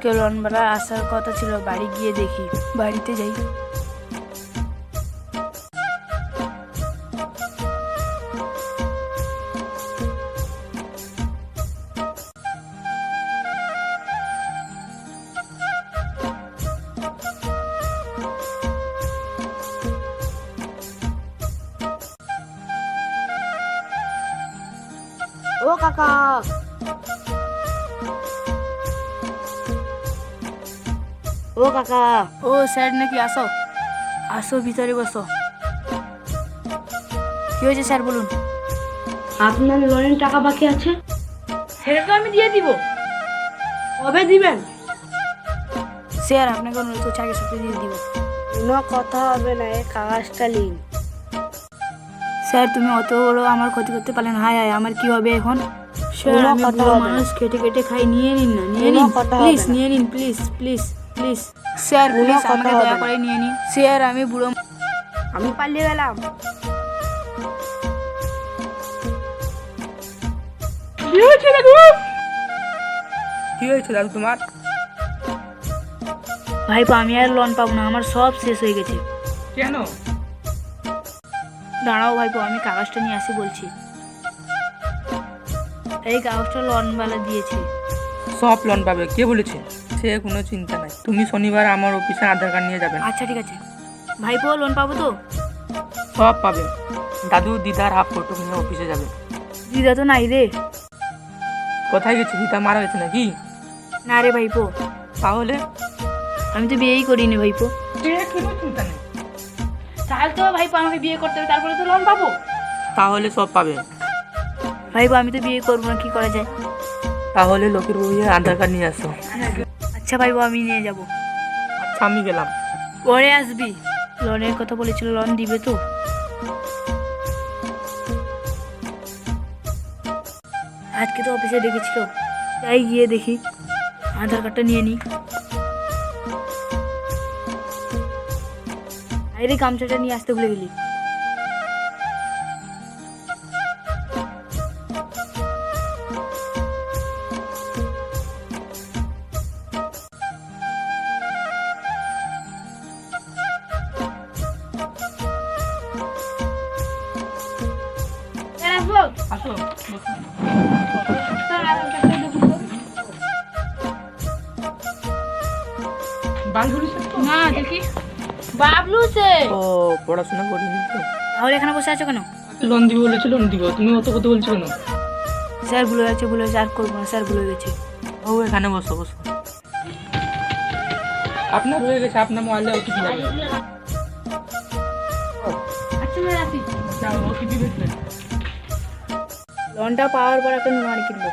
আজকে লনবেলা আসার কথা ছিল, বাড়ি গিয়ে দেখি। বাড়িতে যাই। ও কাকা, ও কাকা। ও স্যার নাকি? আসো আসো, ভিতরে বসো। কি হয়েছে স্যার, বলুন। আপনার লোনের টাকা বাকি আছে, সেটা তো আমি দিয়ে দিব। কবে দিবেন? স্যার আপনাকে অনুরোধ করছি, আগে সপ্তাহে দিয়ে দিব। কোনো কথা হবে না, এই কাগজটা নিন। স্যার তুমি অত বড় আমার ক্ষতি করতে পারলেন। হায় হায়, আমার কি হবে এখন? স্যার কোনো আমি কথা বুড়ো হবে না। মানুষ, খেটে খেটে খাই, নিয়ে নিন না, নিয়ে কোনো নিন কথা হবে প্লিজ, না। নিয়ে নিন প্লিজ প্লিজ প্লিজ। স্যার কোনো প্লিজ কথা আমাকে হবে দয়া না। করে নিয়ে নিন। স্যার আমি বুড়ো। আমি পালিয়ে গেলাম। কি হয়েছে দাদু? কি হয়েছে দাদু তোমার? ভাইপো আমি আর লোন পাবো না, আমার সব শেষ হয়ে গেছে। কেন? দাঁড়াও ভাইপো, আমি কাগজটা নিয়ে আসি বলছি। এই কাগজটা লোনওয়ালা দিয়েছে। সব লোন পাবে, কে বলেছে? সে কোনো চিন্তা নাই, তুমি শনিবার আমার অফিসে আধার কার্ড নিয়ে যাবেন। আচ্ছা ঠিক আছে ভাইপো, লোন পাবো তো? সব পাবে। দাদু দিদার হাফ ফটো নিয়ে অফিসে যাবে। দিদা তো নাই রে। কোথায় গেছে? দিদা মারা গেছে নাকি? না রে ভাইপো, তাহলে আমি তো বিয়েই করিনি ভাইপো। সে কোনো চিন্তা নেই, তাহলে তো ভাইপো আমাকে বিয়ে করতে হবে, তারপরে তো লোন পাবো। তাহলে সব পাবে। ভাইপো আমি তো বিয়ে করবো না, কি করা যায়? তাহলে লোকের বইয়ে আধার কার্ড নিয়ে আসো। আচ্ছা ভাইপো আমি নিয়ে যাব। আচ্ছা আমি গেলাম। পরে আসবি। লোনের কথা বলেছিল, লোন দিবে তো? আজকে তো অফিসে ডেকেছিল, তাই গিয়ে দেখি, আধার কার্ডটা নিয়ে নিই। আরে গামছাটা নিয়ে আসতে ভুলে গেলি। আসো, বসো। বান্ধবী না দেখি, বাবলু সে। ও পড়াশোনা করিনি তো। তাহলে এখানে বসে আছো কেন? লোন দিব বলেছে, লোন দিব, তুমি অত কথা বলছো কেন? স্যার ভুলে গেছে, ভুলে গেছে, আর করবো না স্যার, ভুলে গেছে। ও এখানে বসো বসো। আপনার হয়ে গেছে, আপনার মোবাইলে ওটিপি যাবে। আচ্ছা স্যার আসি। যাও, ওটিপি বেরবে। লোনটা পাওয়ার পর একটা নুন কিনবো।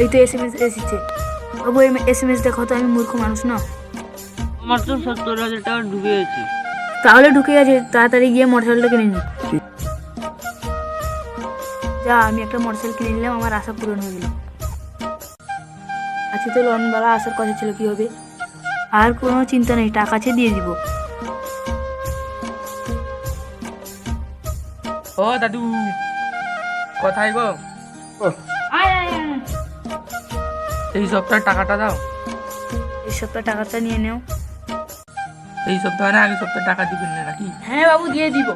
এই তো SMS এসেছে। বাবু SMS দেখো তো, আমি মূর্খ মানুষ না। আমার তো 70,000 টাকা ডুবে গেছে। তাহলে ঢুকে গেছে, তাড়াতাড়ি গিয়ে মোটরসাইকেলটা কিনে নি। যা, আমি একটা মোটরসাইকেল কিনে নিলাম, আমার আশা পূরণ হয়ে গেল। আজকে তো লোনওয়ালা আসার কথা ছিল, কি হবে? আর কোনো চিন্তা নেই, টাকা আছে দিয়ে দিব। ও দাদু, কোথায় গো? আয় আয় আয়। এই সপ্তাহে টাকাটা দাও। এই সপ্তাহ টাকাটা নিয়ে নেও। এই সপ্তাহে না, আগের সপ্তাহে টাকা দিবেন না নাকি? হ্যাঁ বাবু, দিয়ে দিব।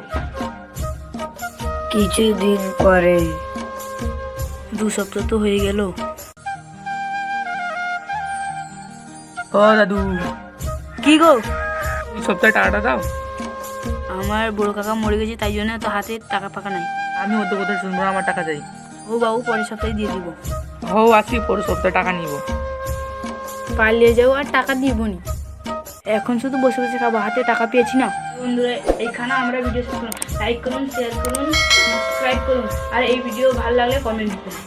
কিছুদিন পরে। 2 সপ্তাহ তো হয়ে গেল। ও দাদু, কি গো? এই সপ্তাহে টাকাটা দাও। আমার বড় কাকা মরে গেছে, তাই জন্য তো হাতে টাকা ফাঁকা নাই। আমি অত কথা শুনবো না, আমার টাকা চাই। ও বাবু, পরের সপ্তাহে দিয়ে দিব। হো আসি, পরের সপ্তাহে টাকা নিব। পালিয়ে যাও আর টাকা দিব নি। এখন শুধু বসে বসে খাবো, হাতে টাকা পেয়েছি না। বন্ধুরা, এইখানে আমরা ভিডিও শেষ করলাম। লাইক করুন, শেয়ার করুন, সাবস্ক্রাইব করুন, আর এই ভিডিও ভালো লাগলে কমেন্ট করুন।